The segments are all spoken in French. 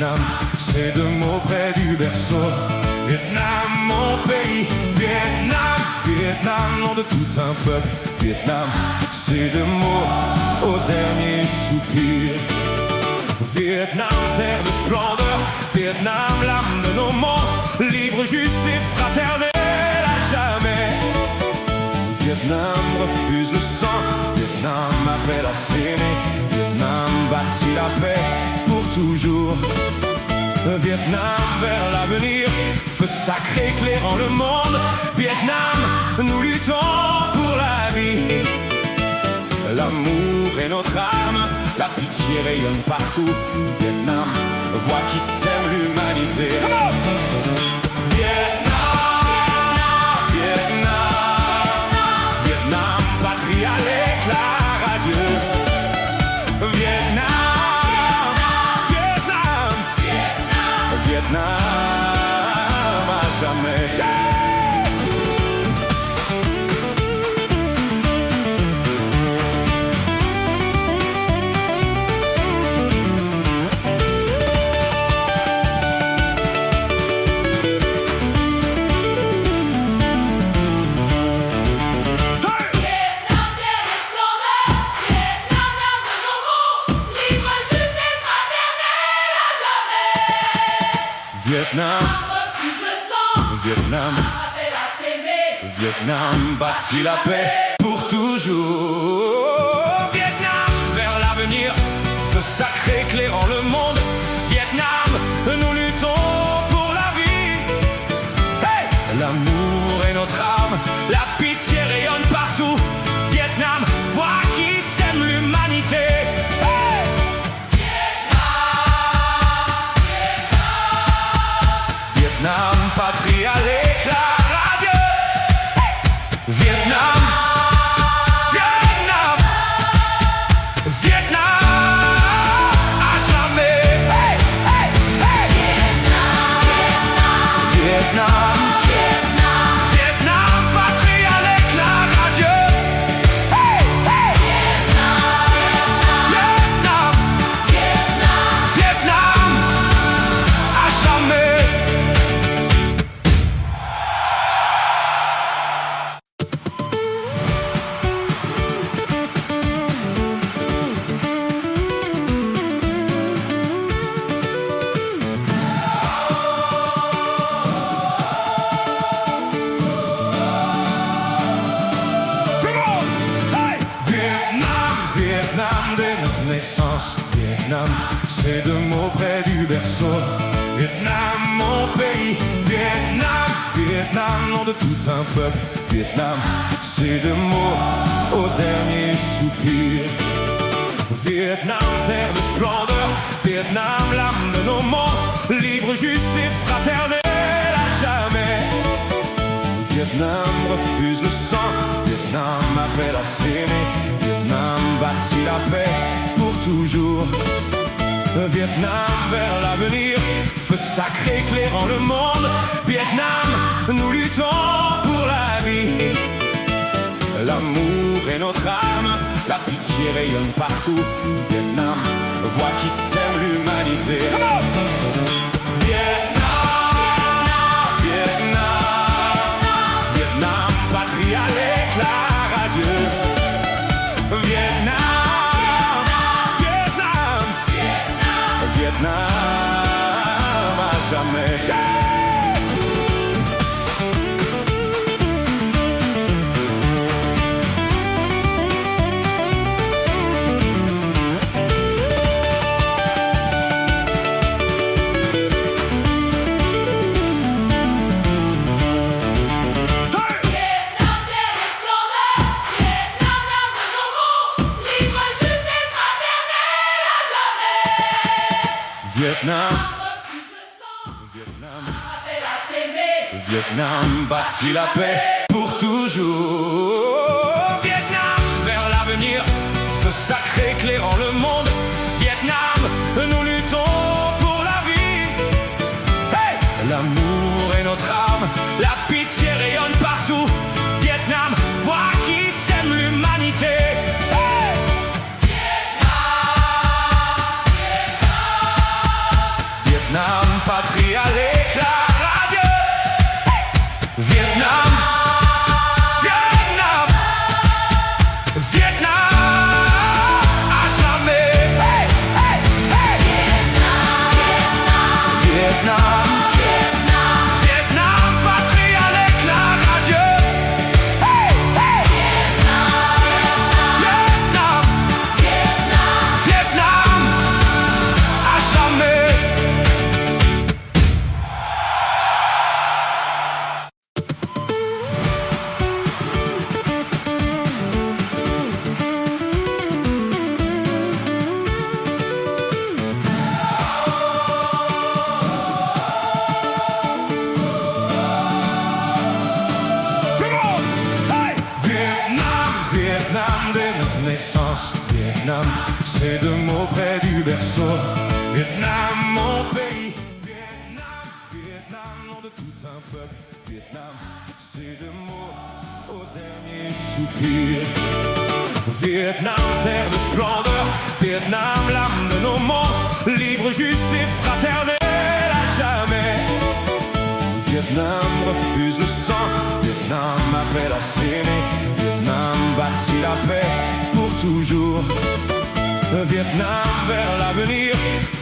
Vietnam, c'est de mots près du berceau. Vietnam, mon pays, Vietnam, Vietnam, nom de tout un peuple. Vietnam, c'est de mots au dernier soupir. Vietnam, terre de splendeur, Vietnam, l'âme de nos mondes, libre, juste et fraternelle à jamais. Vietnam refuse le sang, Vietnam appelle à s'aimer, Vietnam bâtit la paix pour toujours. Vietnam vers l'avenir, feu sacré éclairant le monde. Vietnam, nous luttons pour la vie. L'amour est notre arme, la pitié rayonne partout. Vietnam, voix qui sème l'humanité. Vietnam, Vietnam, Vietnam, patrie à l'éclat radieux. Vietnam, Vietnam, Vietnam, à jamais. Vietnam refuse le sang, Vietnam appelle à s'aimer. Vietnam bâtit la paix pour toujours. Vietnam vers l'avenir, feu sacré éclairant le monde. Vietnam, nous luttons pour la vie. Hey, l'amour est notre âme, la pitié rayonne partout. Vietnam, voix qui sème l'humanité. Hey, Vietnam, patrie à l'éclat radieux. Hey! Vietnam, Vietnam, Vietnam, à jamais. Hey! Hey! Hey! Vietnam, Vietnam, patrie à l'éclat radieux. Hey! Hey! Vietnam, Vietnam, à jamais. Vietnam dès notre naissance, Vietnam, c'est de mots près du berceau. Vietnam, mon pays, Vietnam, Vietnam, nom de tout un peuple. Vietnam, c'est de mots au dernier soupir. Vietnam, terre de splendeur, Vietnam, l'âme de nos mondes, libre, juste et fraternelle à jamais. Vietnam refuse le sang, Vietnam appelle à s'aimer, Vietnam bâtit la paix pour toujours. Vietnam vers l'avenir, feu sacré éclairant le monde. Vietnam, nous luttons pour la vie. L'amour est notre arme, la pitié rayonne partout. Vietnam, voix qui sème l'humanité. Vietnam, Vietnam, Vietnam, patrie à l'éclat radieux. Vietnam, Vietnam, Vietnam, à jamais. Vietnam, Vietnam, appelle à s'aimer. Vietnam bâtit la paix pour toujours. Vietnam vers l'avenir, feu sacré éclairant le monde. Vietnam, nous luttons pour la vie. Hey! L'amour est notre âme, la pitié rayonne partout. Vietnam, voix qui sème l'humanité. naissance. Vietnam, c'est de mots près du berceau. Vietnam, mon pays. Vietnam, Vietnam, nom de tout un peuple. Vietnam, c'est de mots au dernier soupir. Vietnam, terre de splendeur. Vietnam, l'âme de nos mondes. Libre, juste et fraternel à jamais. Vietnam refuse le sang. Vietnam appelle à s'aimer. Vietnam bâtit la paix pour toujours. Vietnam vers l'avenir,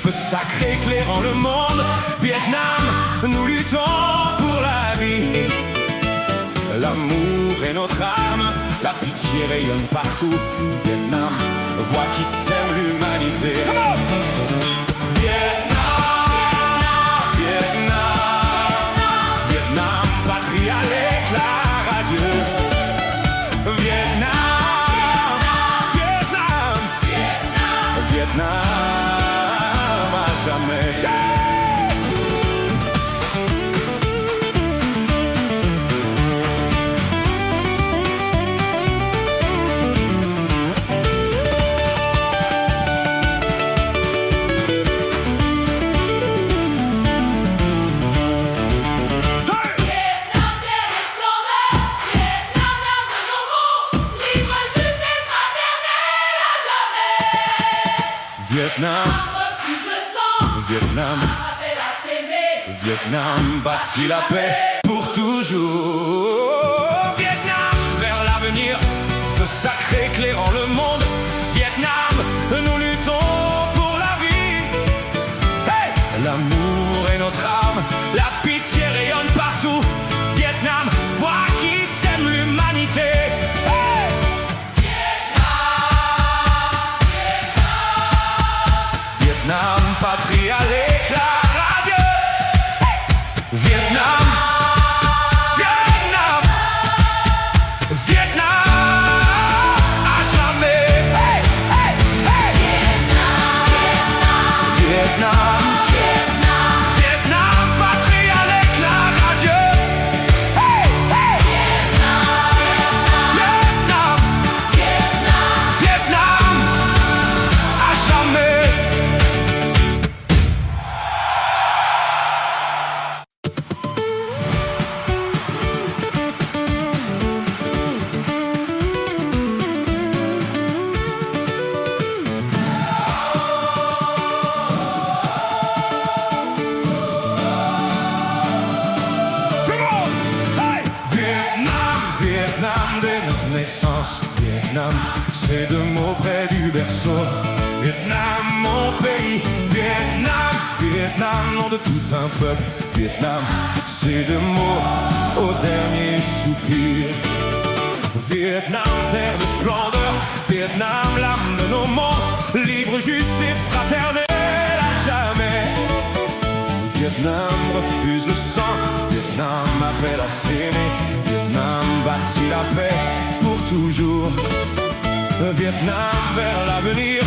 feu sacré éclairant le monde. Vietnam, nous luttons pour la vie. L'amour est notre âme, la pitié rayonne partout. Vietnam, voix qui sème l'humanité. Vietnam, Vietnam, Vietnam, patrie à l'éclat radieux. Vietnam, Vietnam, Vietnam, à jamais. Vietnam refuse le sang. Vietnam Appelle à s'aimer. Vietnam bâtit la paix pour toujours. Vietnam vers l'avenir, feu sacré éclairant le monde. Vietnam, nous luttons pour la vie. Hey, l'amour est notre âme, la pitié rayonne partout. Vietnam, voix qui sème l'humanité. Hey, Vietnam, patrie à l'éclat radieux. Hey! Vietnam, Vietnam, Vietnam, à jamais. Hey! Hey! Hey! Vietnam, Vietnam, patrie à l'éclat radieux. Hey! Hey! Vietnam, Vietnam, à jamais. Vietnam dès notre naissance. Vietnam, c'est de mots près du berceau. Vietnam, mon pays. Vietnam, Vietnam, nom de tout un peuple. Vietnam, c'est de mots au dernier soupir. Vietnam, terre de splendeur. Vietnam, l'âme de nos mondes. Libre, juste et fraternel à jamais. Vietnam refuse le sang. Vietnam appelle à s'aimer. Vietnam bâtit la paix pour toujours. Vietnam vers l'avenir,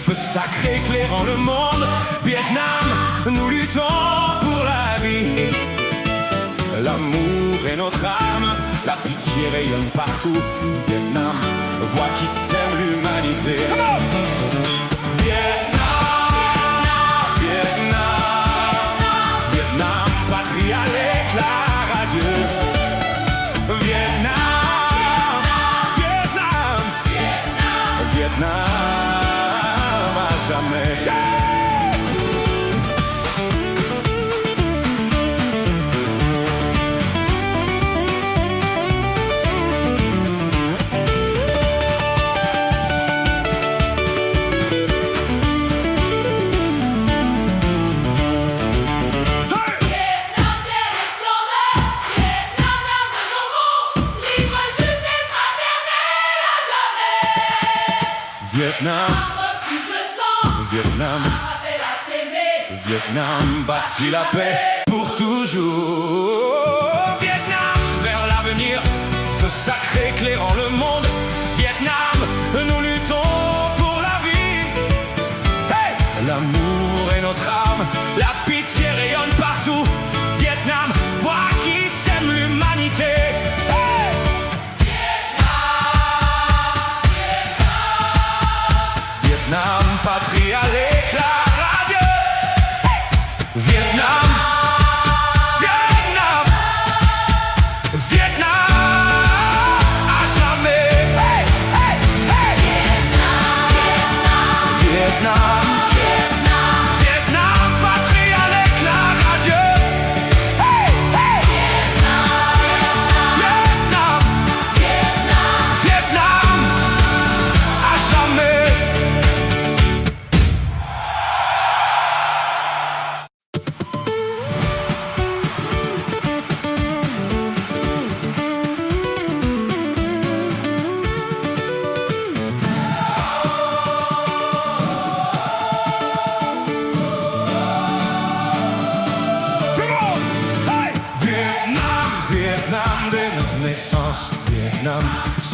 feu sacré éclairant le monde. Vietnam, nous luttons pour la vie. L'amour est notre âme, la pitié rayonne partout. Vietnam, voix qui sème l'humanité. Vietnam, Vietnam, Vietnam, patrie à l'éclat radieux. Vietnam, Vietnam, Vietnam, à jamais. Vietnam refuse le sang. Vietnam Appelle à s'aimer. Vietnam bâtit la paix pour toujours. Vietnam vers l'avenir, feu sacré éclairant le monde. Vietnam, nous luttons pour la vie. Hey! L'amour est notre âme, la pitié rayonne partout. Vietnam, voix qui sème l'humanité. Hey! Vietnam, Vietnam,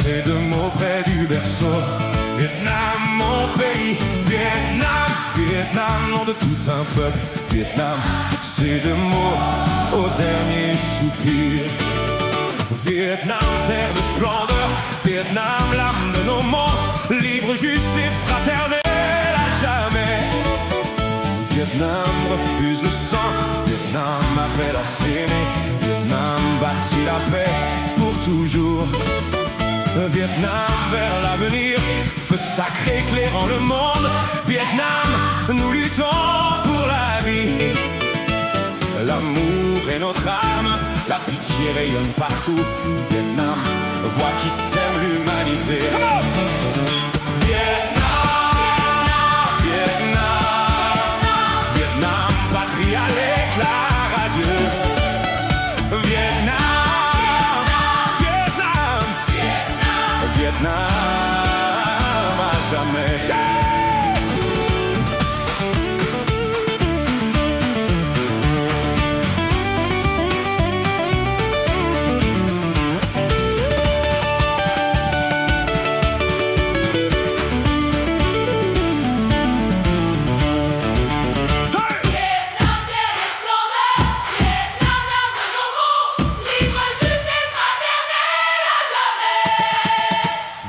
ces deux mots près du berceau. Vietnam, mon pays, Vietnam, Vietnam, nom de tout un peuple. Vietnam, ces deux mots au dernier soupir. Vietnam, terre de splendeur, Vietnam, l'âme de nos mondes, libre, juste et fraternel à jamais. Vietnam refuse le sang, Vietnam appelle à s'aimer, Vietnam bâtit la paix pour toujours. Vietnam vers l'avenir, feu sacré éclairant le monde. Vietnam, nous luttons pour la vie. L'amour est notre âme, la pitié rayonne partout. Vietnam, voix qui sème l'humanité. Vietnam, Vietnam, Vietnam, patrie à l'éclat radieux. Vietnam, Vietnam, Vietnam, à jamais.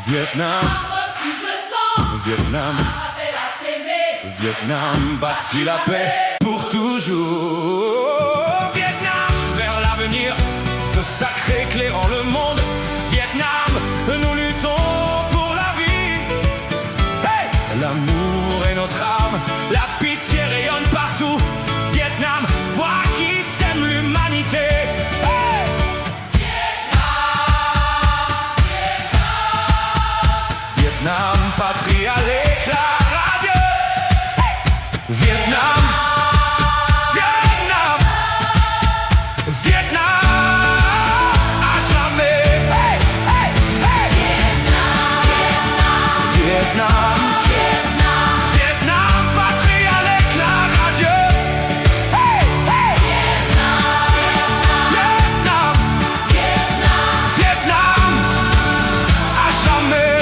Vietnam refuse le sang, Vietnam, appelle à s'aimer. Vietnam bâtit la paix pour toujours. Vietnam vers l'avenir, feu sacré éclairant le monde. Vietnam, nous luttons pour la vie. Hey, l'amour est notre âme, la pitié rayonne partout. Vietnam, voix qui sème l'humanité. Hey, Vietnam, patrie à l'éclat radieux. Hey! Vietnam, Vietnam, Vietnam, à jamais. Hey! Hey! Hey! Vietnam, Vietnam, patrie à l'éclat radieux. Hey! Hey! Vietnam, Vietnam, à jamais.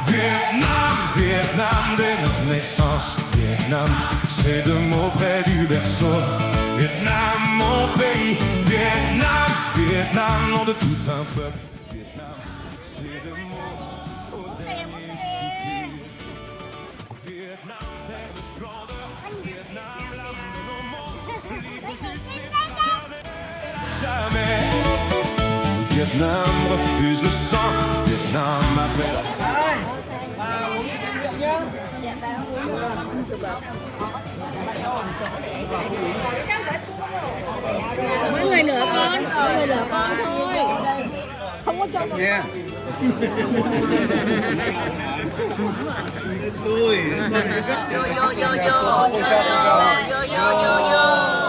Vietnam, Vietnam, dès notre naissance, Vietnam, ces deux mots près du berceau. Vietnam, mon pays, Vietnam, Vietnam, nom de tout un peuple. Vietnam, ces deux mots au dernier soupir. Vietnam, terre de splendeur, Vietnam, l'âme de nos mondes, libre, juste et fraternel à jamais. Vietnam refuse le sang, Vietnam appelle à s'aimer. Mỗi người nửa con, mỗi người nửa con thôi. Không có cho con. Nha. Tôi. Vô vô vô vô vô vô vô vô vô.